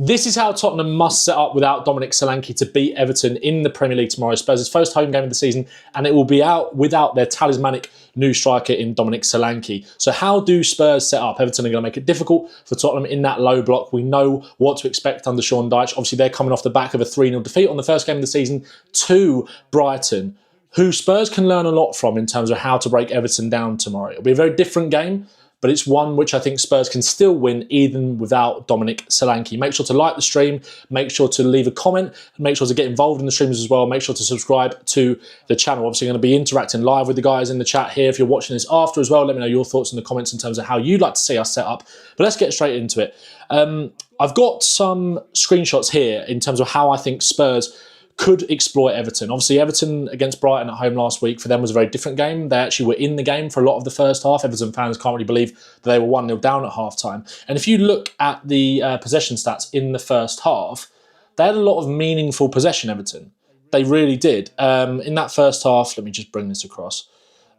This is how Tottenham must set up without Dominic Solanke to beat Everton in the Premier League tomorrow. Spurs' first home game of the season, and it will be out without their talismanic new striker in Dominic Solanke. So how do Spurs set up? Everton are going to make it difficult for Tottenham in that low block. We know what to expect under Sean Dyche. Obviously, they're coming off the back of a 3-0 defeat on the first game of the season to Brighton, who Spurs can learn a lot from in terms of how to break Everton down tomorrow. It'll be a very different game, but it's one which I think Spurs can still win even without Dominic Solanke. Make sure to like the stream, make sure to leave a comment, and make sure to get involved in the streams as well. Make sure to subscribe to the channel. Obviously, I'm going to be interacting live with the guys in the chat here. If you're watching this after as well, let me know your thoughts in the comments in terms of how you'd like to see us set up. But let's get straight into it. I've got some screenshots here in terms of how I think Spurs could exploit Everton. Obviously, Everton against Brighton at home last week, for them was a very different game. They actually were in the game for a lot of the first half. Everton fans can't really believe that they were 1-0 down at half-time. And if you look at the possession stats in the first half, they had a lot of meaningful possession, Everton. They really did. In that first half, let me just bring this across.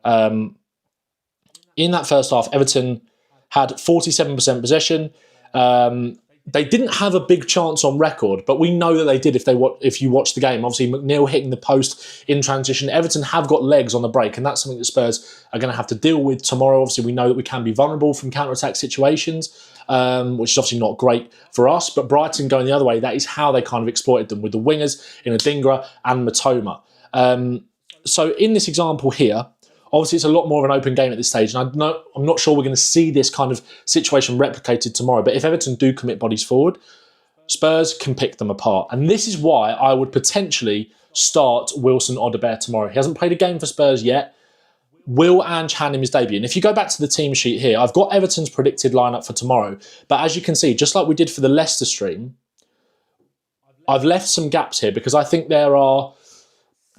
In that first half, Everton had 47% possession. They didn't have a big chance on record, but we know that they did if you watch the game. Obviously, McNeil hitting the post in transition. Everton have got legs on the break, and that's something that Spurs are going to have to deal with tomorrow. Obviously, we know that we can be vulnerable from counter-attack situations, which is obviously not great for us. But Brighton going the other way, that is how they kind of exploited them with the wingers in Adingra and Matoma. So in this example here, obviously, it's a lot more of an open game at this stage, and I'm not sure we're going to see this kind of situation replicated tomorrow. But if Everton do commit bodies forward, Spurs can pick them apart. And this is why I would potentially start Wilson Odobert tomorrow. He hasn't played a game for Spurs yet. Will Ange hand him his debut? And if you go back to the team sheet here, I've got Everton's predicted lineup for tomorrow. But as you can see, just like we did for the Leicester stream, I've left some gaps here because I think there are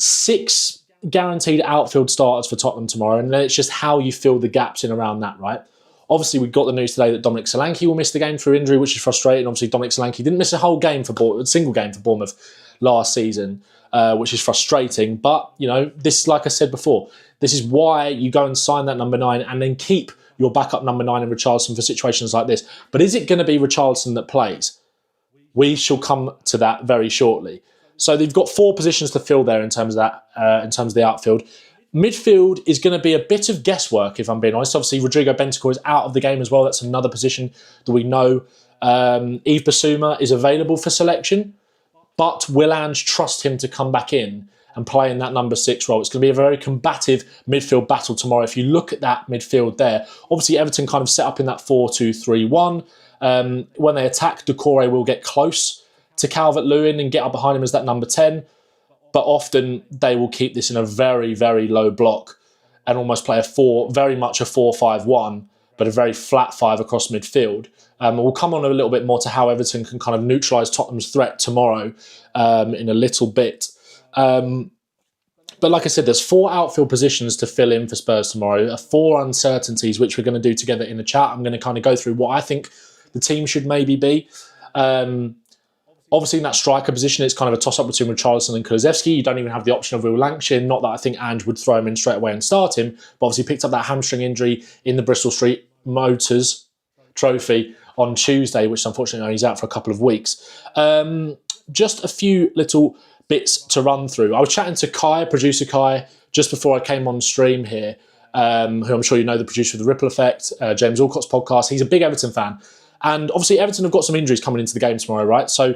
6 guaranteed outfield starters for Tottenham tomorrow, and then it's just how you fill the gaps in around that, right? Obviously, we got the news today that Dominic Solanke will miss the game through injury, which is frustrating. Obviously, Dominic Solanke didn't miss a single game for Bournemouth last season, which is frustrating. But, you know, this, like I said before, this is why you go and sign that number 9 and then keep your backup number 9 in Richarlison for situations like this. But is it going to be Richarlison that plays? We shall come to that very shortly. So they've got 4 positions to fill there in terms of that, in terms of the outfield. Midfield is going to be a bit of guesswork, if I'm being honest. Obviously, Rodrigo Bentancur is out of the game as well. That's another position that we know. Yves Bissouma is available for selection, but will Ange trust him to come back in and play in that number 6 role? It's going to be a very combative midfield battle tomorrow. If you look at that midfield there, obviously Everton kind of set up in that 4-2-3-1. When they attack, Doucouré will get close to Calvert-Lewin and get up behind him as that number 10. But often they will keep this in a very, very low block and almost play very much a 4-5-1, but a very flat 5 across midfield. We'll come on a little bit more to how Everton can kind of neutralise Tottenham's threat tomorrow in a little bit. But like I said, there's 4 outfield positions to fill in for Spurs tomorrow, 4 uncertainties, which we're going to do together in the chat. I'm going to kind of go through what I think the team should maybe be. Obviously, in that striker position, it's kind of a toss-up between Richarlison and Kulusevski. You don't even have the option of Will Lancashire. Not that I think Ange would throw him in straight away and start him, but obviously picked up that hamstring injury in the Bristol Street Motors Trophy on Tuesday, which unfortunately he's out for a couple of weeks. Just a few little bits to run through. I was chatting to Kai, producer Kai, just before I came on stream here, who I'm sure you know, the producer of The Ripple Effect, James Alcott's podcast. He's a big Everton fan. And obviously Everton have got some injuries coming into the game tomorrow, right? So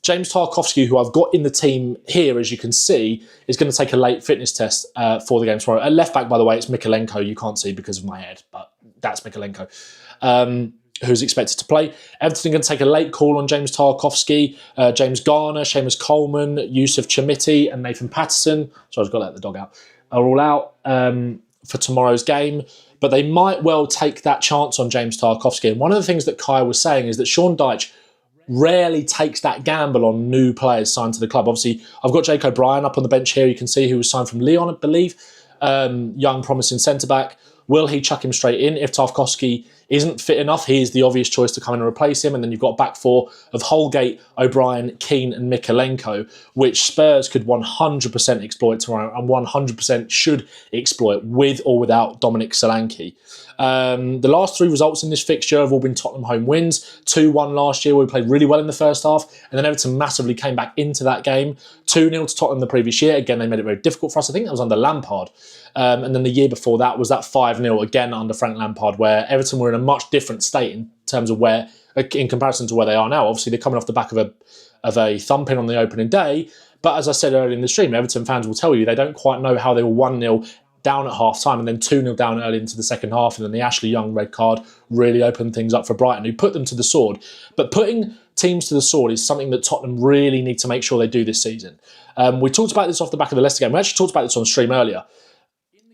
James Tarkowski, who I've got in the team here, as you can see, is going to take a late fitness test for the game tomorrow. At left back, by the way, it's Mikalenko. You can't see because of my head, but that's Mikalenko, who's expected to play. Everton are going to take a late call on James Tarkowski, James Garner, Seamus Coleman, Yusuf Chamiti, and Nathan Patterson. So I've got to let the dog out. Are all out for tomorrow's game. But they might well take that chance on James Tarkowski. And one of the things that Kai was saying is that Sean Dyche rarely takes that gamble on new players signed to the club. Obviously, I've got Jake O'Brien up on the bench here. You can see who was signed from Lyon, I believe. Young, promising centre-back. Will he chuck him straight in if Tarkowski isn't fit enough, he is the obvious choice to come in and replace him. And then you've got a back four of Holgate, O'Brien, Keane and Mykolenko, which Spurs could 100% exploit tomorrow and 100% should exploit with or without Dominic Solanke. The last three results in this fixture have all been Tottenham home wins. 2-1 last year, where we played really well in the first half, and then Everton massively came back into that game. 2-0 to Tottenham the previous year. Again, they made it very difficult for us. I think that was under Lampard. And then the year before that was that 5-0 again under Frank Lampard, where Everton were in a much different state in terms of where, in comparison to where they are now. Obviously, they're coming off the back of a thumping on the opening day. But as I said earlier in the stream, Everton fans will tell you they don't quite know how they were 1-0 down at half-time and then 2-0 down early into the second half, and then the Ashley Young red card really opened things up for Brighton, who put them to the sword. But putting teams to the sword is something that Tottenham really need to make sure they do this season. We talked about this off the back of the Leicester game. We actually talked about this on stream earlier.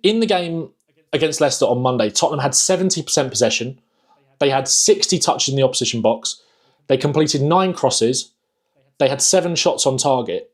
In the game against Leicester on Monday, Tottenham had 70% possession. They had 60 touches in the opposition box. They completed 9 crosses. They had 7 shots on target.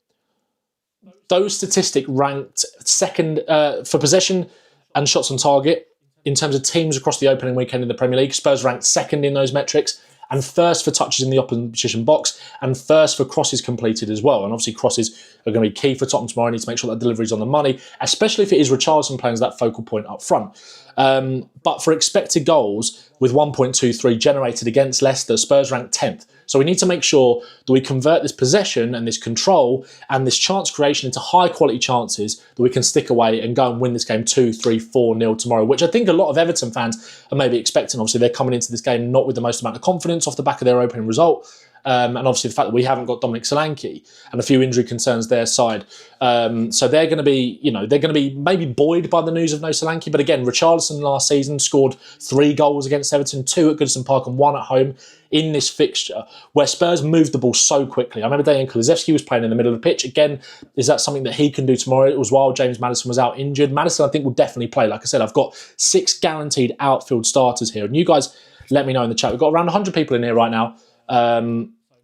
Those statistics ranked second for possession and shots on target in terms of teams across the opening weekend in the Premier League. Spurs ranked second in those metrics and first for touches in the opposition box and first for crosses completed as well. And obviously crosses are going to be key for Tottenham tomorrow. I need to make sure that delivery is on the money, especially if it is Richarlison playing as that focal point up front. But for expected goals, with 1.23 generated against Leicester, Spurs ranked 10th. So we need to make sure that we convert this possession and this control and this chance creation into high quality chances that we can stick away and go and win this game 2-3, 4-0 tomorrow, which I think a lot of Everton fans are maybe expecting. Obviously, they're coming into this game not with the most amount of confidence off the back of their opening result. And obviously the fact that we haven't got Dominic Solanke and a few injury concerns their side. So they're going to be, they're going to be maybe buoyed by the news of no Solanke. But again, Richarlison last season scored 3 goals against Everton, 2 at Goodison Park and 1 at home in this fixture, where Spurs moved the ball so quickly. I remember Dejan Kulusevski was playing in the middle of the pitch. Again, is that something that he can do tomorrow? It was while James Maddison was out injured. Maddison, I think, will definitely play. Like I said, I've got 6 guaranteed outfield starters here. And you guys let me know in the chat. We've got around 100 people in here right now.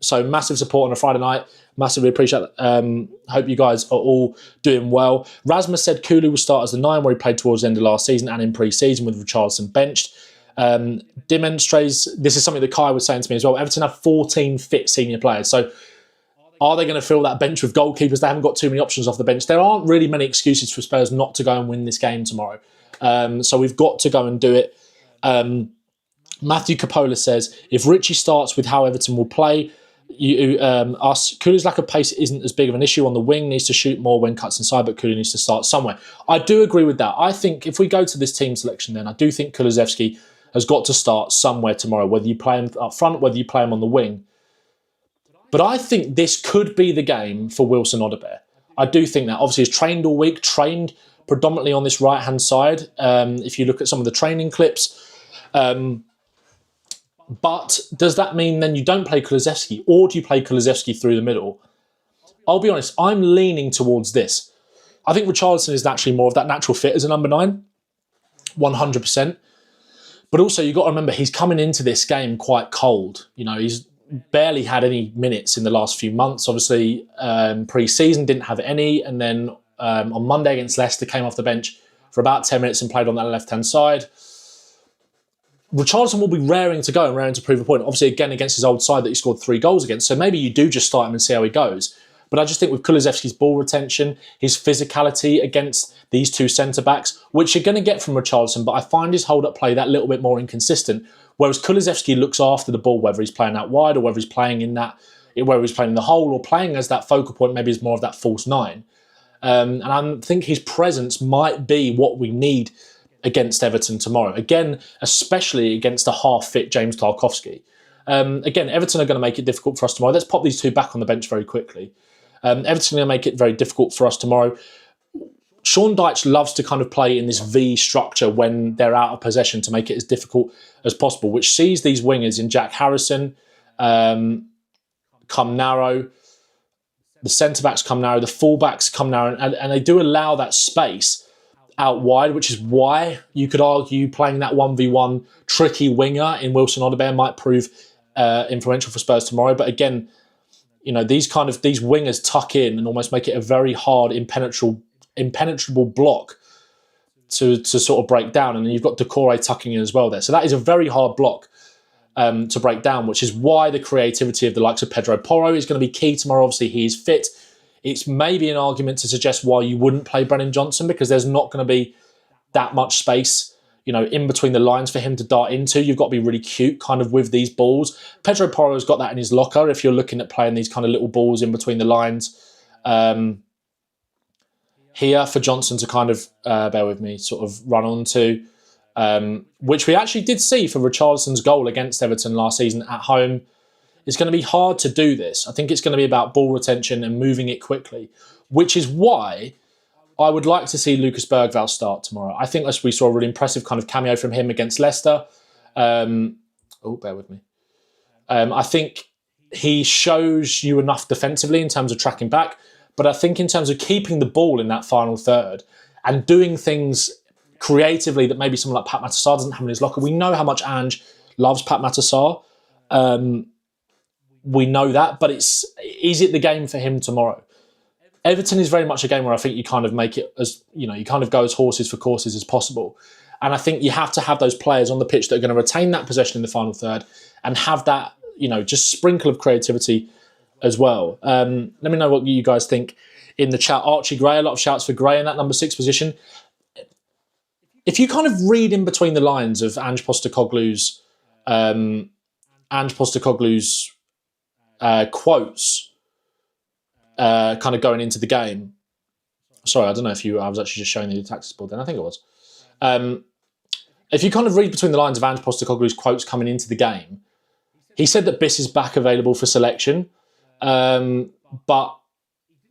So massive support on a Friday night. Massively appreciate it. Hope you guys are all doing well. Rasmus said Kulu will start as the 9, where he played towards the end of last season and in pre-season with Richarlison benched. Demonstrates, this is something that Kai was saying to me as well. Everton have 14 fit senior players. So are they going to fill that bench with goalkeepers? They haven't got too many options off the bench. There aren't really many excuses for Spurs not to go and win this game tomorrow. So we've got to go and do it. Matthew Capola says, if Richie starts with how Everton will play, Kulu's lack of pace isn't as big of an issue on the wing, needs to shoot more when cuts inside, but Kulu needs to start somewhere. I do agree with that. I think if we go to this team selection then, I do think Kulusevski has got to start somewhere tomorrow, whether you play him up front, whether you play him on the wing. But I think this could be the game for Wilson Odobert. I do think that. Obviously, he's trained all week, trained predominantly on this right-hand side, if you look at some of the training clips. But does that mean then you don't play Kulusevski, or do you play Kulusevski through the middle? I'll be honest, I'm leaning towards this. I think Richarlison is actually more of that natural fit as a number 9, 100%. But also, you've got to remember, he's coming into this game quite cold. He's barely had any minutes in the last few months. Obviously, pre-season didn't have any. And then on Monday against Leicester, came off the bench for about 10 minutes and played on that left-hand side. Richarlison will be raring to go and raring to prove a point. Obviously, again, against his old side that he scored 3 goals against. So maybe you do just start him and see how he goes. But I just think with Kulusevski's ball retention, his physicality against these 2 centre-backs, which you're going to get from Richarlison, but I find his hold-up play that little bit more inconsistent. Whereas Kulusevski looks after the ball, whether he's playing out wide or whether he's playing in the hole or playing as that focal point, maybe he's more of that false 9. And I think his presence might be what we need against Everton tomorrow. Again, especially against a half-fit James Tarkowski. Again, Everton are going to make it difficult for us tomorrow. Let's pop these 2 back on the bench very quickly. Everton are going to make it very difficult for us tomorrow. Sean Dyche loves to kind of play in this V structure when they're out of possession to make it as difficult as possible, which sees these wingers in Jack Harrison come narrow, the centre-backs come narrow, the full-backs come narrow, and they do allow that space out wide, which is why you could argue playing that 1v1 tricky winger in Wilson Odobert might prove influential for Spurs tomorrow. But again, these wingers tuck in and almost make it a very hard, impenetrable block to sort of break down, and then you've got Decore tucking in as well there. So that is a very hard block to break down, which is why the creativity of the likes of Pedro Porro is going to be key tomorrow. Obviously, he's fit. It's maybe an argument to suggest why you wouldn't play Brennan Johnson, because there's not going to be that much space, in between the lines for him to dart into. You've got to be really cute kind of with these balls. Pedro Porro's got that in his locker if you're looking at playing these kind of little balls in between the lines. Here for Johnson to kind of, bear with me, sort of run onto, which we actually did see for Richarlison's goal against Everton last season at home. It's going to be hard to do this. I think it's going to be about ball retention and moving it quickly, which is why I would like to see Lucas Bergvall start tomorrow. I think we saw a really impressive kind of cameo from him against Leicester. Bear with me. I think he shows you enough defensively in terms of tracking back, but I think in terms of keeping the ball in that final third and doing things creatively that maybe someone like Pat Matasar doesn't have in his locker. We know how much Ange loves Pat Matasar. We know that, but is it the game for him tomorrow? Everton is very much a game where I think you kind of make it as, you kind of go as horses for courses as possible. And I think you have to have those players on the pitch that are going to retain that possession in the final third and have that, just sprinkle of creativity as well. Let me know what you guys think in the chat. Archie Gray, a lot of shouts for Gray in that number 6 position. If you kind of read in between the lines of Ange Postecoglou's quotes kind of going into the game. Sorry, I don't know if I was actually just showing the tactics board then. I think it was. If you kind of read between the lines of Ange Postecoglou's quotes coming into the game, he said that Biss is back available for selection, but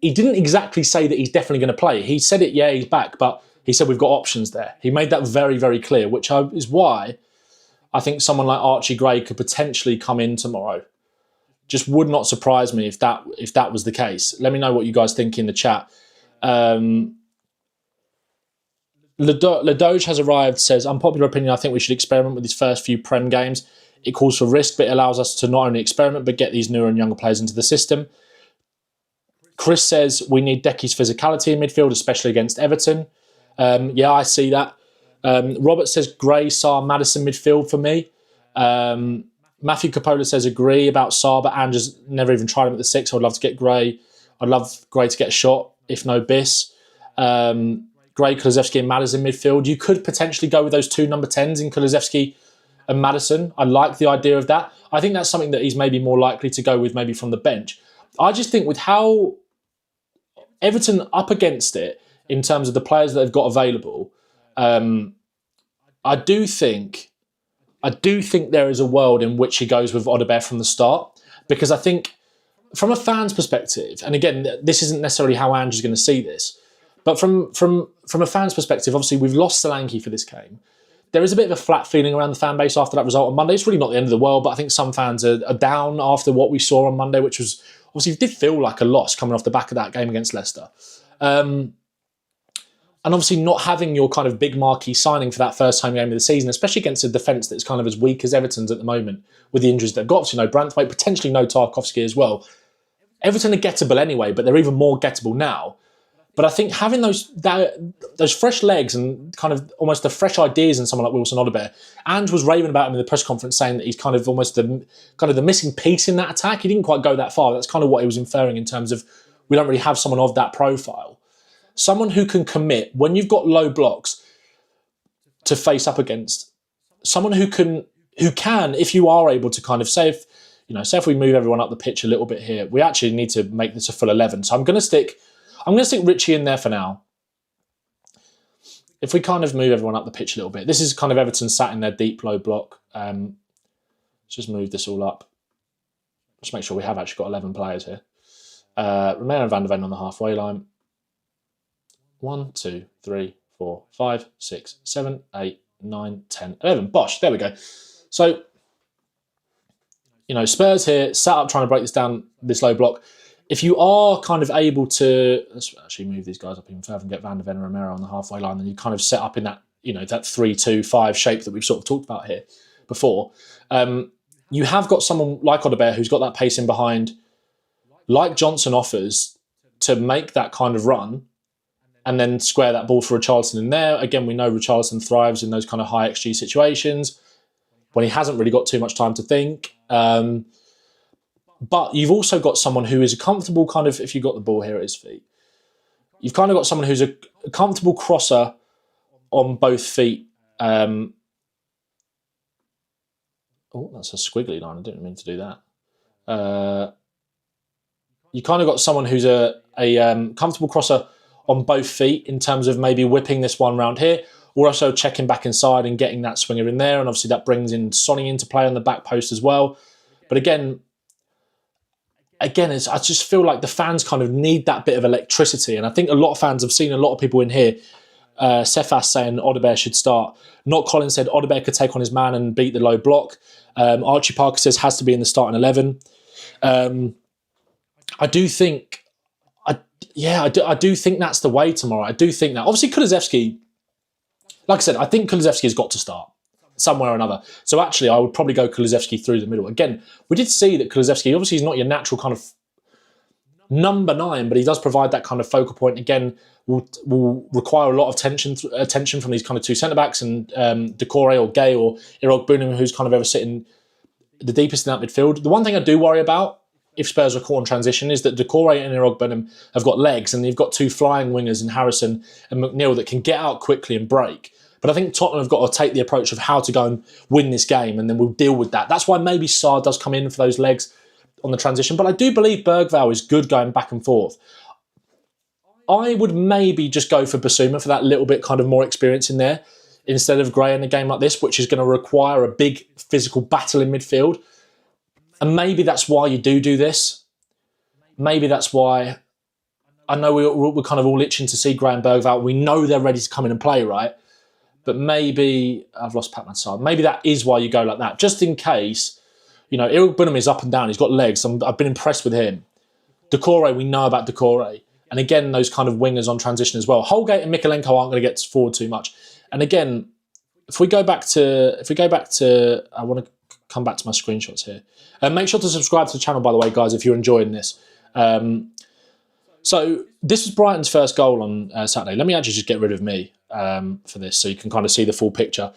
he didn't exactly say that he's definitely going to play. He said it, yeah, he's back, but he said we've got options there. He made that very, very clear, which is why I think someone like Archie Gray could potentially come in tomorrow. Just would not surprise me if that was the case. Let me know what you guys think in the chat. Ledoge has arrived, says, unpopular opinion, I think we should experiment with these first few Prem games. It calls for risk, but it allows us to not only experiment, but get these newer and younger players into the system. Chris says, we need Decky's physicality in midfield, especially against Everton. Yeah, I see that. Robert says, Gray, Sarr, Maddison midfield for me. Matthew Capola says, agree about Sarr, but Ange has never even tried him at the 6. I would love to get Gray. I'd love Gray to get a shot, if no Biss. Gray, Kulusevski and Maddison midfield. You could potentially go with those 2 number 10s in Kulusevski and Maddison. I like the idea of that. I think that's something that he's maybe more likely to go with maybe from the bench. I just think with how Everton up against it in terms of the players that they've got available, I do think there is a world in which he goes with Odobert from the start, because I think from a fan's perspective, and again, this isn't necessarily how Ange is going to see this, but from a fan's perspective, obviously we've lost Solanke for this game. There is a bit of a flat feeling around the fan base after that result on Monday. It's really not the end of the world, but I think some fans are down after what we saw on Monday, which was obviously did feel like a loss coming off the back of that game against Leicester. And obviously not having your kind of big marquee signing for that first home game of the season, especially against a defence that's kind of as weak as Everton's at the moment with the injuries they've got. Obviously no Branthwaite, potentially no Tarkowski as well. Everton are gettable anyway, but they're even more gettable now. But I think having those fresh legs and kind of almost the fresh ideas in someone like Wilson Odobert, Ange was raving about him in the press conference, saying that he's kind of almost the missing piece in that attack. He didn't quite go that far. That's kind of what he was inferring in terms of we don't really have someone of that profile. Someone who can commit when you've got low blocks to face up against. Someone who can, if you are able to kind of say if we move everyone up the pitch a little bit here, we actually need to make this a full 11. So I'm going to stick Richie in there for now. If we kind of move everyone up the pitch a little bit, this is kind of Everton sat in their deep low block. Let's just move this all up. Just make sure we have actually got 11 players here. Romero and Van der Ven on the halfway line. 1, 2, 3, 4, 5, 6, 7, 8, 9, 10, 11. Bosh, there we go. So, Spurs here, sat up trying to break this down, this low block. If you are kind of able to, let's actually move these guys up even further and get Van der Ven and Romero on the halfway line, then you kind of set up in that, that 3-2-5 shape that we've sort of talked about here before. You have got someone like Odobert who's got that pace in behind, like Johnson offers, to make that kind of run. and then square that ball for Richarlison in there. Again, we know Richarlison thrives in those kind of high XG situations when he hasn't really got too much time to think. But you've also got someone who is a comfortable kind of, if you've got the ball here at his feet, you've kind of got someone who's a comfortable crosser on both feet. Oh, that's a squiggly line. I didn't mean to do that. You kind of got someone who's a comfortable crosser on both feet in terms of maybe whipping this one round here, or also checking back inside and getting that swinger in there. And obviously that brings in Sonny into play on the back post as well. But again, I just feel like the fans kind of need that bit of electricity. And I think a lot of fans have seen a lot of people in here, Cephas saying Odebear should start. Not Colin said Odebear could take on his man and beat the low block. Archie Parker says has to be in the starting 11. I do think that's the way tomorrow. I do think that. Obviously, Kulusevski, like I said, I think Kulusevski has got to start somewhere or another. So actually, I would probably go Kulusevski through the middle. Again, we did see that Kulusevski, obviously he's not your natural kind of number 9, but he does provide that kind of focal point. Again, will require a lot of attention from these kind of two centre-backs and Decore or Gay or Irogbunum, who's kind of ever sitting the deepest in that midfield. The one thing I do worry about, if Spurs are caught on transition, is that Decore and Irogbunum have got legs, and you've got two flying wingers in Harrison and McNeil that can get out quickly and break. But I think Tottenham have got to take the approach of how to go and win this game, and then we'll deal with that. That's why maybe Sarr does come in for those legs on the transition. But I do believe Bergvall is good going back and forth. I would maybe just go for Basuma for that little bit kind of more experience in there instead of Gray in a game like this, which is going to require a big physical battle in midfield. And maybe that's why you do this. Maybe that's why. I know we're kind of all itching to see Gray and Bergvall. We know they're ready to come in and play, right? But maybe, I've lost Pat Mansard. Maybe that is why you go like that. Just in case, Irogbunum is up and down. He's got legs. I've been impressed with him. Decore, we know about Decore. And again, those kind of wingers on transition as well. Holgate and Mikolenko aren't going to get forward too much. And again, if we go back to, I want to come back to my screenshots here. Make sure to subscribe to the channel, by the way, guys, if you're enjoying this. So this was Brighton's first goal on Saturday. Let me actually just get rid of me for this so you can kind of see the full picture.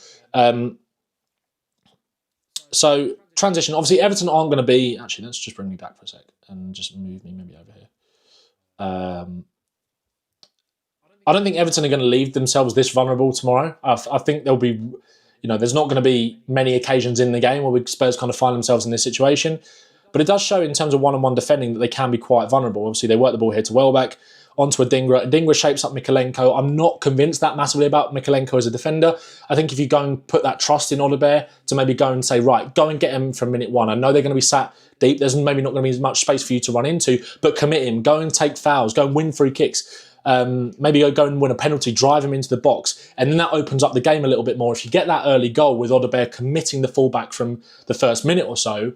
So transition, obviously Everton aren't going to be... Actually, let's just bring me back for a sec and just move me maybe over here. I don't think Everton are going to leave themselves this vulnerable tomorrow. I think there'll be... there's not going to be many occasions in the game where Spurs kind of find themselves in this situation. But it does show in terms of one-on-one defending that they can be quite vulnerable. Obviously, they work the ball here to Welbeck, onto Adingra. Adingra shapes up Mikolenko. I'm not convinced that massively about Mikolenko as a defender. I think if you go and put that trust in Odebear to maybe go and say, right, go and get him from minute 1. I know they're going to be sat deep. There's maybe not going to be as much space for you to run into, but commit him. Go and take fouls. Go and win free kicks. Maybe go and win a penalty, drive him into the box, and then that opens up the game a little bit more. If you get that early goal with Odebear committing the fullback from the first minute or so,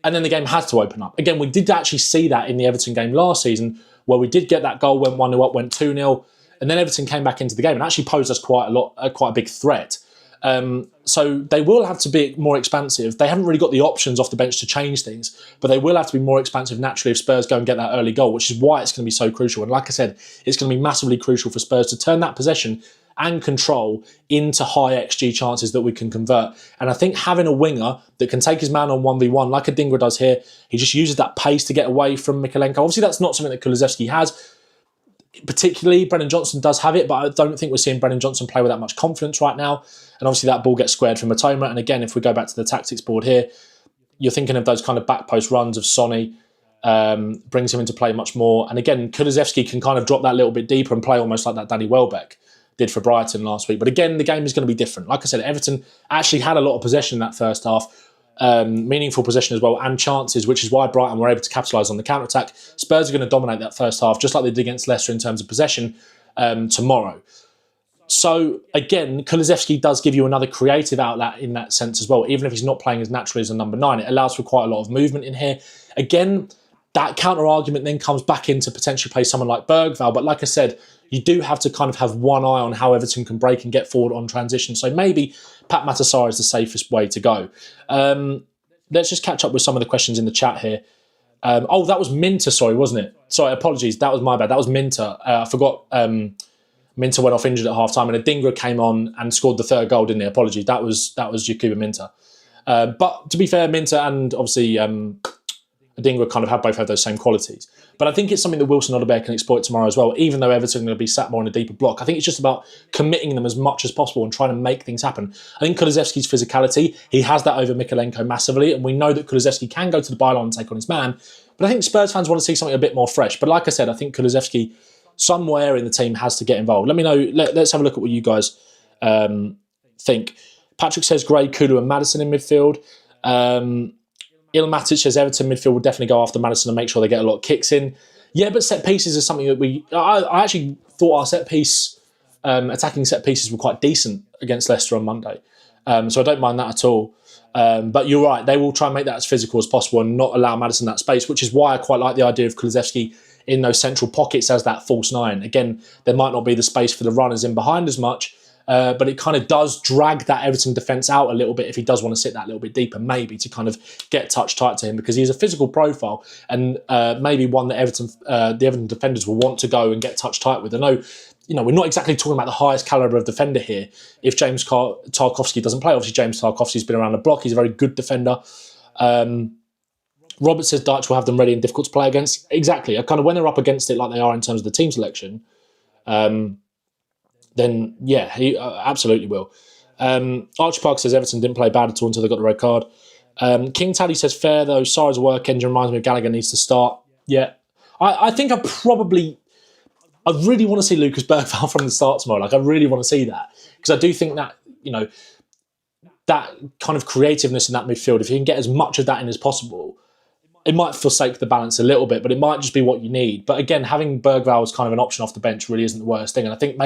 and then the game has to open up. Again, we did actually see that in the Everton game last season, where we did get that goal, went 1-0 up, went 2-0, and then Everton came back into the game and actually posed us quite a big threat. So they will have to be more expansive. They haven't really got the options off the bench to change things, but they will have to be more expansive naturally if Spurs go and get that early goal, which is why it's going to be so crucial. And like I said, it's going to be massively crucial for Spurs to turn that possession and control into high XG chances that we can convert. And I think having a winger that can take his man on 1v1, like Adingra does here, he just uses that pace to get away from Mikolenko. Obviously, that's not something that Kulusevski has. Particularly, Brennan Johnson does have it, but I don't think we're seeing Brennan Johnson play with that much confidence right now. And obviously, that ball gets squared from Matoma. And again, if we go back to the tactics board here, you're thinking of those kind of back post runs of Sonny, brings him into play much more. And again, Kulusevski can kind of drop that little bit deeper and play almost like that Danny Welbeck did for Brighton last week. But again, the game is going to be different. Like I said, Everton actually had a lot of possession in that first half, meaningful possession as well, and chances, which is why Brighton were able to capitalise on the counter-attack. Spurs are going to dominate that first half, just like they did against Leicester in terms of possession tomorrow. So again, Kulusevski does give you another creative outlet in that sense as well. Even if he's not playing as naturally as a number 9, it allows for quite a lot of movement in here. Again, that counter-argument then comes back into potentially play someone like Bergvall. But like I said, you do have to kind of have one eye on how Everton can break and get forward on transition. So maybe Pat Matasar is the safest way to go. Let's just catch up with some of the questions in the chat here. Oh, that was Minter, sorry, wasn't it? Sorry, apologies. That was my bad. That was Minter. I forgot Minter went off injured at half-time, and Adingra came on and scored the third goal, didn't he? Apologies, that was Yakuba Minter. But to be fair, Minter and obviously Adingra kind of both have those same qualities. But I think it's something that Wilson Odobert can exploit tomorrow as well, even though Everton are going to be sat more in a deeper block. I think it's just about committing them as much as possible and trying to make things happen. I think Kulusevski's physicality, he has that over Mykolenko massively, and we know that Kulusevski can go to the byline and take on his man. But I think Spurs fans want to see something a bit more fresh. But like I said, I think Kulusevski, somewhere in the team, has to get involved. Let me know. Let's have a look at what you guys think. Patrick says Gray, Kulu and Maddison in midfield. Ilmatic says Everton midfield will definitely go after Maddison and make sure they get a lot of kicks in. Yeah, but set pieces is something that I actually thought our set piece, attacking set pieces were quite decent against Leicester on Monday. So I don't mind that at all. But you're right, they will try and make that as physical as possible and not allow Maddison that space, which is why I quite like the idea of Kulusevski in those central pockets as that false nine. Again, there might not be the space for the runners in behind as much, but it kind of does drag that Everton defence out a little bit if he does want to sit that little bit deeper, maybe to kind of get touch tight to him, because he's a physical profile and maybe one that the Everton defenders will want to go and get touch tight with. I know, we're not exactly talking about the highest calibre of defender here if James Tarkowski doesn't play. Obviously, James Tarkowski's been around the block. He's a very good defender. Robert says Dyche will have them ready and difficult to play against. Exactly. Kind of when they're up against it like they are in terms of the team selection, then yeah, he absolutely will. Archie Park says Everton didn't play bad at all until they got the red card. King Tally says fair though. Sarri's work engine reminds me of Gallagher needs to start. Yeah. I think I really want to see Lucas Bergvall from the start tomorrow. I really want to see that, because I do think that, that kind of creativeness in that midfield, if you can get as much of that in as possible, it might forsake the balance a little bit, but it might just be what you need. But again, having Bergvall as kind of an option off the bench really isn't the worst thing. And I think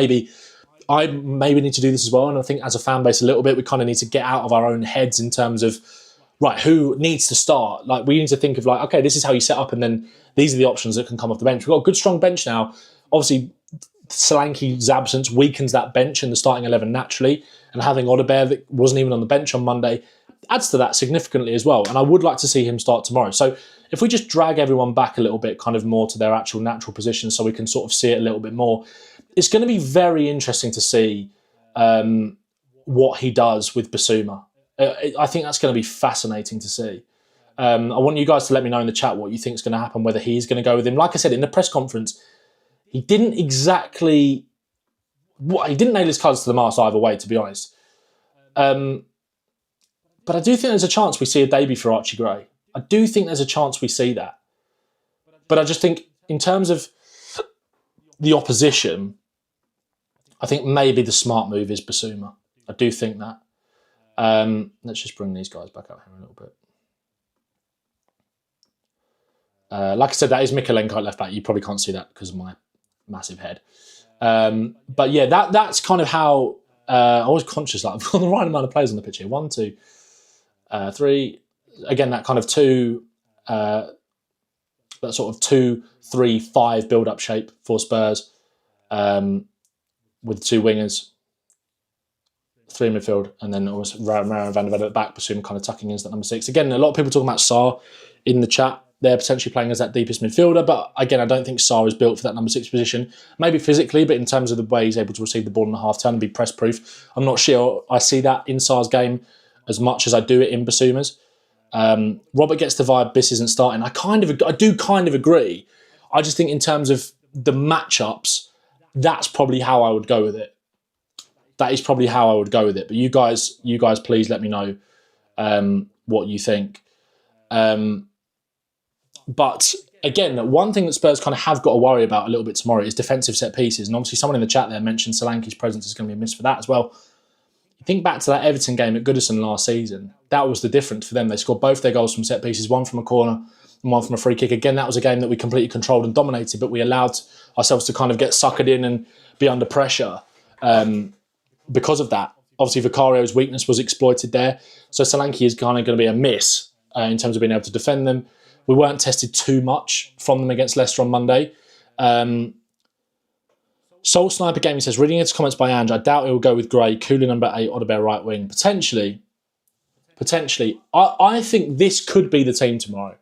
I need to do this as well. And I think as a fan base a little bit, we kind of need to get out of our own heads in terms of, right, who needs to start? We need to think of okay, this is how you set up, and then these are the options that can come off the bench. We've got a good, strong bench now. Obviously, Solanke's absence weakens that bench in the starting 11 naturally, and having Odobert that wasn't even on the bench on Monday adds to that significantly as well. And I would like to see him start tomorrow. So if we just drag everyone back a little bit, kind of more to their actual natural position, so we can sort of see it a little bit more, it's going to be very interesting to see what he does with Basuma. I think that's going to be fascinating to see. I want you guys to let me know in the chat what you think is going to happen, whether he's going to go with him. Like I said, in the press conference, he didn't nail his cards to the mast either way, to be honest. But I do think there's a chance we see a debut for Archie Gray. I do think there's a chance we see that. But I just think in terms of the opposition, I think maybe the smart move is Basuma. I do think that. Let's just bring these guys back up here a little bit. Like I said, that is Mykolenko at left back. You probably can't see that because of my massive head. But yeah, that's kind of how I was conscious. I've got the right amount of players on the pitch here. 1, 2, 3. Again, that kind of that sort of 2, 3, 5 build-up shape for Spurs, with 2 wingers, 3 in midfield, and then almost Rara and Van der Ven at the back, Basuma kind of tucking into that number 6. Again, a lot of people talking about Sarr in the chat. They're potentially playing as that deepest midfielder, but again, I don't think Sarr is built for that number 6 position. Maybe physically, but in terms of the way he's able to receive the ball in a half-turn and be press-proof, I'm not sure I see that in Sarr's game as much as I do it in Basuma's. Robert gets the vibe this isn't starting. I do kind of agree. I just think in terms of the matchups, that's probably how I would go with it. That is probably how I would go with it. But you guys, please let me know what you think. But again, one thing that Spurs kind of have got to worry about a little bit tomorrow is defensive set pieces. And obviously someone in the chat there mentioned Solanke's presence is going to be a miss for that as well. You think back to that Everton game at Goodison last season. That was the difference for them. They scored both their goals from set pieces, one from a corner and one from a free kick. Again, that was a game that we completely controlled and dominated, but we allowed ourselves to kind of get suckered in and be under pressure because of that. Obviously, Vicario's weakness was exploited there. So Solanke is kind of going to be a miss in terms of being able to defend them. We weren't tested too much from them against Leicester on Monday. Soul Sniper Gaming says, reading into comments by Ange, I doubt he'll go with Gray, Kulu number 8, Odobert right wing. Potentially. I think this could be the team tomorrow.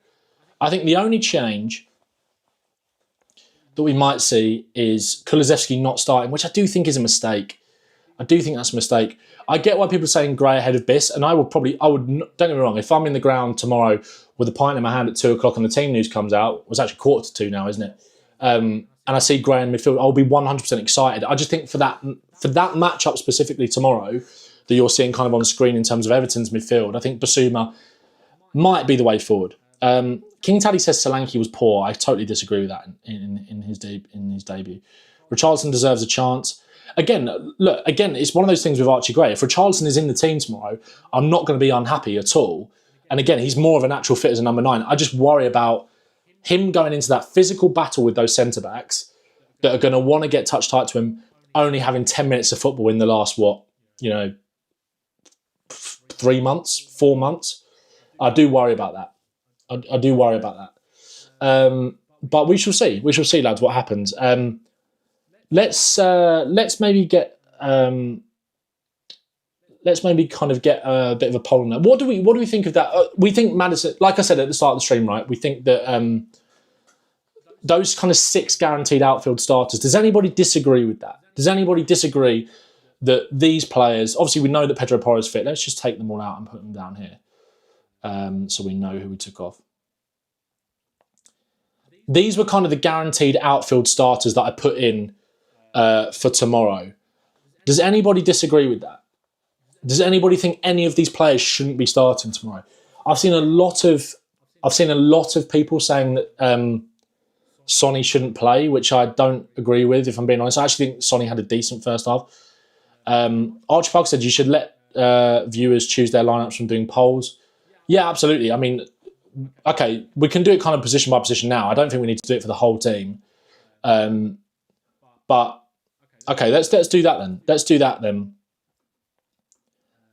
I think the only change that we might see is Kulusevski not starting, which I do think is a mistake. I do think that's a mistake. I get why people are saying Gray ahead of Biss, and I would, don't get me wrong, if I'm in the ground tomorrow with a pint in my hand at 2 o'clock and the team news comes out, it's actually 1:45 now, isn't it? And I see Gray in midfield, I'll be 100% excited. I just think for that matchup specifically tomorrow that you're seeing kind of on screen in terms of Everton's midfield, I think Basuma might be the way forward. King Taddy says Solanke was poor. I totally disagree with that in his debut. Richarlison deserves a chance. Again, it's one of those things with Archie Gray. If Richarlison is in the team tomorrow, I'm not going to be unhappy at all. And again, he's more of a natural fit as a number 9. I just worry about him going into that physical battle with those centre-backs that are going to want to get touch tight to him, only having 10 minutes of football in the last, 3 months, 4 months. I do worry about that. I do worry about that. But we shall see. We shall see, lads, what happens. Let's maybe get kind of get a bit of a poll on that. What do we think of that? We think Maddison, like I said at the start of the stream, right? We think that those kind of 6 guaranteed outfield starters. Does anybody disagree with that? Does anybody disagree that these players? Obviously, we know that Pedro Porro's fit. Let's just take them all out and put them down here, so we know who we took off. These were kind of the guaranteed outfield starters that I put in for tomorrow. Does anybody disagree with that? Does anybody think any of these players shouldn't be starting tomorrow? I've seen a lot of people saying that Sonny shouldn't play, which I don't agree with, if I'm being honest. I actually think Sonny had a decent first half. Archie Park said you should let viewers choose their lineups from doing polls. Yeah, absolutely. I mean, okay, we can do it kind of position by position now. I don't think we need to do it for the whole team. But okay, let's do that then. Let's do that then.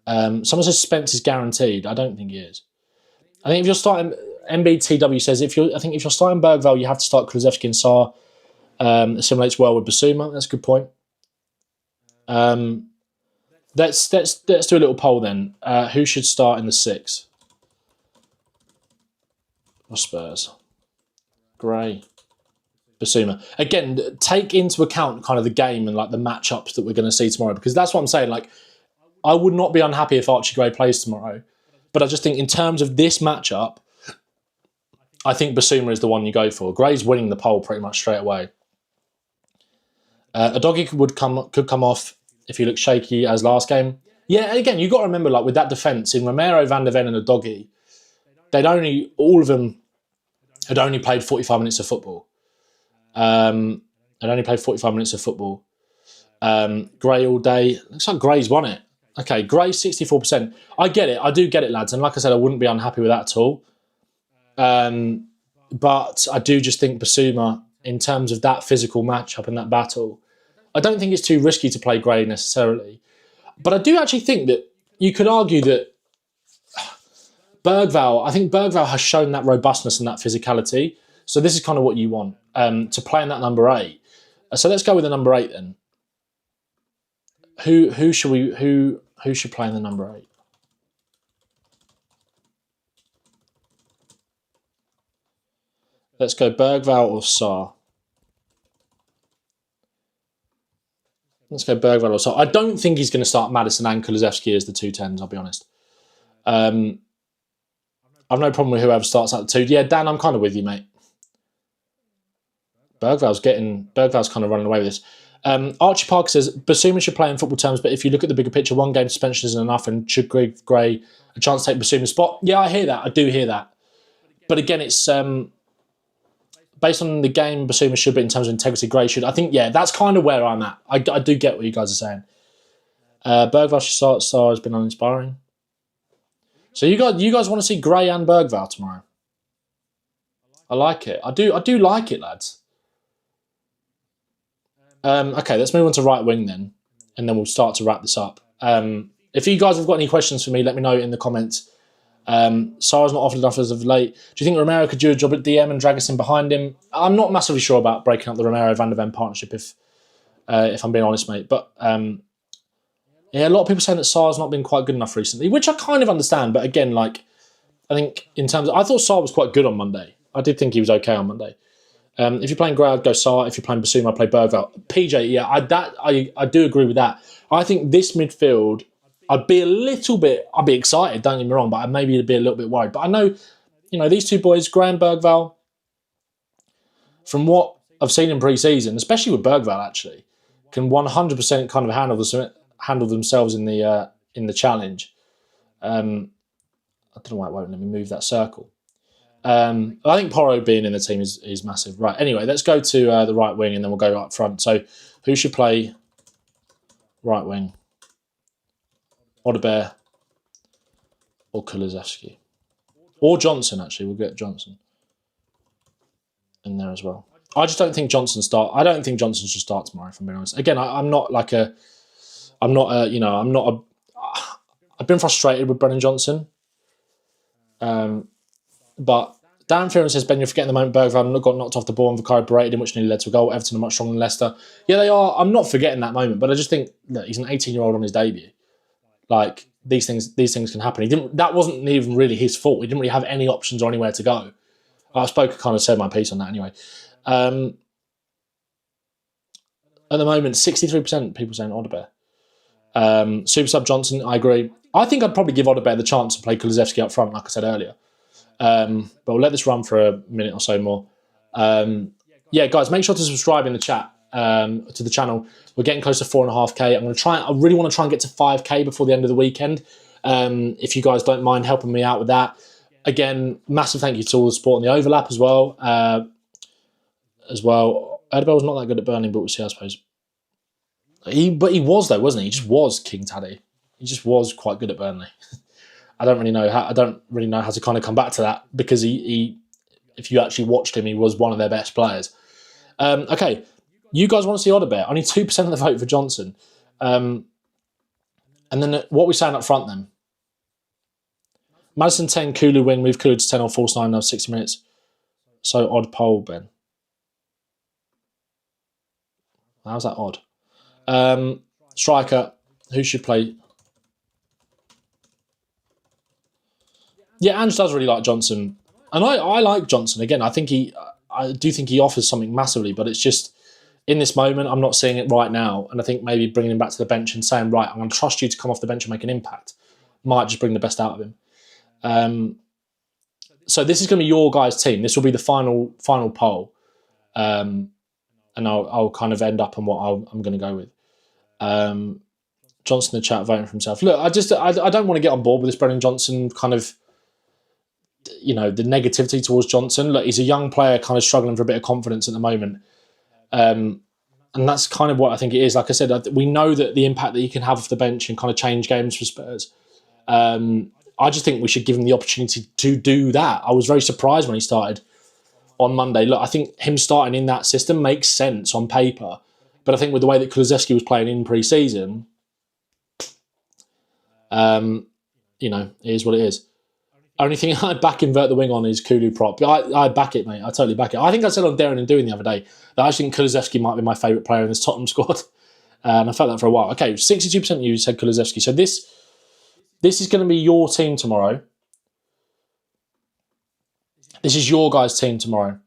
Someone says Spence is guaranteed. I don't think he is. I think if you're starting, MBTW says if you're starting Bergvall, you have to start Kulusevski and Sarr. Assimilates well with Basuma. That's a good point. Let's do a little poll then. Who should start in the 6? Or Spurs? Gray, Basuma. Again, take into account kind of the game and like the matchups that we're going to see tomorrow, because that's what I'm saying. Like, I would not be unhappy if Archie Gray plays tomorrow, but I just think in terms of this matchup, I think Basuma is the one you go for. Gray's winning the poll pretty much straight away. A doggy could come off if he looks shaky as last game. Yeah, again, you've got to remember, like with that defence in Romero, Van der Ven and a doggy, all of them had only played 45 minutes of football. Gray all day. Looks like Gray's won it. Okay, Gray 64%. I get it. I do get it, lads. And like I said, I wouldn't be unhappy with that at all. But I do just think Basuma, in terms of that physical matchup and that battle, I don't think it's too risky to play Gray necessarily. But I do actually think that you could argue that I think Bergvall has shown that robustness and that physicality. So this is kind of what you want, to play in that number 8. So let's go with the number 8 then. Who should play in the number 8? Let's go Bergvall or Sarr. Let's go Bergvall or Sarr. I don't think he's going to start Maddison and Kulusevski as the 2 10s, I'll be honest. I've no problem with whoever starts at the 2. Yeah, Dan, I'm kind of with you, mate. Bergvall's kind of running away with this. Archie Parker says, Basuma should play in football terms, but if you look at the bigger picture, 1 game suspension isn't enough and should give Gray a chance to take Basuma's spot. Yeah, I hear that. I do hear that. But again, it's based on the game Basuma should be in terms of integrity, Gray should. I think, yeah, that's kind of where I'm at. I do get what you guys are saying. Bergvall should start. Sarr has been uninspiring. So you guys want to see Gray and Bergvall tomorrow? I like it. I do like it, lads. Okay, let's move on to right wing then, and then we'll start to wrap this up. If you guys have got any questions for me, let me know in the comments. Sarr's not offered enough as of late. Do you think Romero could do a job at DM and drag us in behind him? I'm not massively sure about breaking up the Romero-Van der Ven partnership, if I'm being honest, mate. But yeah, a lot of people saying that Sarr's not been quite good enough recently, which I kind of understand. But again, like, I think in terms of, I thought Sarr was quite good on Monday. I did think he was okay on Monday. If you're playing Gray, I'd go Sarr. If you're playing Basuma, I'd play Bergvall. PJ, yeah, I do agree with that. I think this midfield, I'd be excited, don't get me wrong, but I'd maybe be a little bit worried. But I know, these two boys, Gray and Bergvall, from what I've seen in pre-season, especially with Bergvall actually, can 100% kind of handle themselves in the challenge. I don't know why it won't let me move that circle. I think Porro being in the team is massive. Right, anyway, let's go to the right wing and then we'll go up front. So who should play right wing? Odegaard or Kulusevski? Or Johnson, actually. We'll get Johnson in there as well. I just don't think Johnson should start tomorrow, if I'm being honest. Again, I've been frustrated with Brennan Johnson. But Dan Fearon says, Ben, you're forgetting the moment Bergvall got knocked off the ball and Vicario berated him, which nearly led to a goal. Everton are much stronger than Leicester. Yeah, they are. I'm not forgetting that moment, but I just think that he's an 18-year-old on his debut. Like, these things can happen. That wasn't even really his fault. He didn't really have any options or anywhere to go. I kind of said my piece on that anyway. At the moment, 63% people saying Odegaard. Super sub Johnson, I agree. I think I'd probably give Odegaard the chance to play Kulusevski up front, like I said earlier. But we'll let this run for a minute or so more. Yeah, guys, make sure to subscribe in the chat to the channel. We're getting close to 4.5k. I really want to try and get to 5k before the end of the weekend. If you guys don't mind helping me out with that. Again, massive thank you to all the support on the overlap as well. Odegaard was not that good at Burnley, but we'll see, I suppose. But he was, though, wasn't he? He just was King Taddy. He just was quite good at Burnley. I don't really know how to kind of come back to that, because he if you actually watched him, he was one of their best players. Okay, you guys want to see Odegaard? Only 2% of the vote for Johnson. And then what we're saying up front then? Maddison 10, Kulu win, move Kulu to 10 or false 9 now 60 minutes. So odd poll, Ben. How's that odd? Striker, who should play? Yeah, Ange does really like Johnson. And I like Johnson. Again, I do think he offers something massively, but it's just, in this moment, I'm not seeing it right now. And I think maybe bringing him back to the bench and saying, right, I'm going to trust you to come off the bench and make an impact, might just bring the best out of him. So this is going to be your guys' team. This will be the final poll. And I'll kind of end up on what I'm going to go with. Johnson in the chat voting for himself. Look, I don't want to get on board with this Brennan Johnson kind of, the negativity towards Johnson. Look, he's a young player kind of struggling for a bit of confidence at the moment. And that's kind of what I think it is. Like I said, we know that the impact that he can have off the bench and kind of change games for Spurs. I just think we should give him the opportunity to do that. I was very surprised when he started on Monday. Look, I think him starting in that system makes sense on paper. But I think with the way that Kulusevski was playing in pre-season, it is what it is. Only thing I'd back invert the wing on is Kulu prop. I back it, mate. I totally back it. I think I said on Darren and Doing the other day that I think Kulusevski might be my favourite player in this Tottenham squad. And I felt that for a while. Okay, 62% of you said Kulusevski. So this is going to be your team tomorrow. This is your guys' team tomorrow.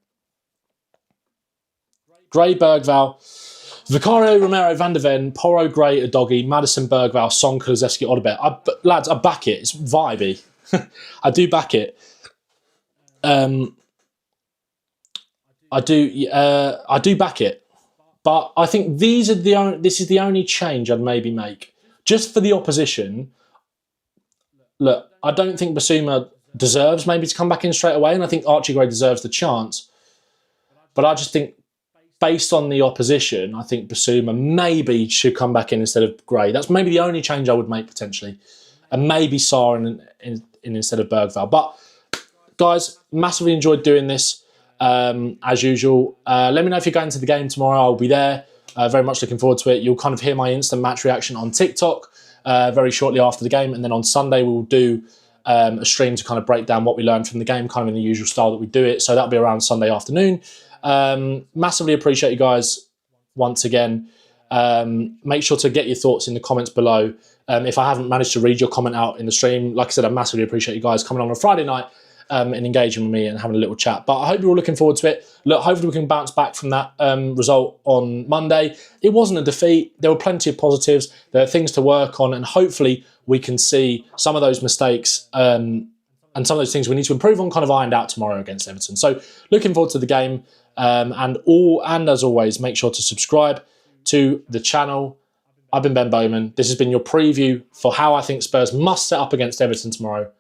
Gray, Bergvall, Vicario, Romero, Van der Ven, Porro, Gray, Udogie, Maddison, Bergvall, Son, Kulusevski, Odegaard. Lads, I back it. It's vibey. I do back it. I do back it. But I think this is the only change I'd maybe make. Just for the opposition. Look, I don't think Basuma deserves maybe to come back in straight away, and I think Archie Gray deserves the chance. But I just think, based on the opposition, I think Basuma maybe should come back in instead of Gray. That's maybe the only change I would make potentially. And maybe Sarr in instead of Bergvall. But, guys, massively enjoyed doing this, as usual. Let me know if you're going to the game tomorrow. I'll be there. Very much looking forward to it. You'll kind of hear my instant match reaction on TikTok very shortly after the game. And then on Sunday, we'll do a stream to kind of break down what we learned from the game, kind of in the usual style that we do it. So that'll be around Sunday afternoon. Massively appreciate you guys once again. Make sure to get your thoughts in the comments below. If I haven't managed to read your comment out in the stream, like I said, I massively appreciate you guys coming on a Friday night and engaging with me and having a little chat. But I hope you're all looking forward to it. Look, hopefully we can bounce back from that result on Monday. It wasn't a defeat. There were plenty of positives. There are things to work on, and hopefully we can see some of those mistakes and some of those things we need to improve on kind of ironed out tomorrow against Everton. So looking forward to the game. And as always, make sure to subscribe to the channel. I've been Ben Bowman. This has been your preview for how I think Spurs must set up against Everton tomorrow.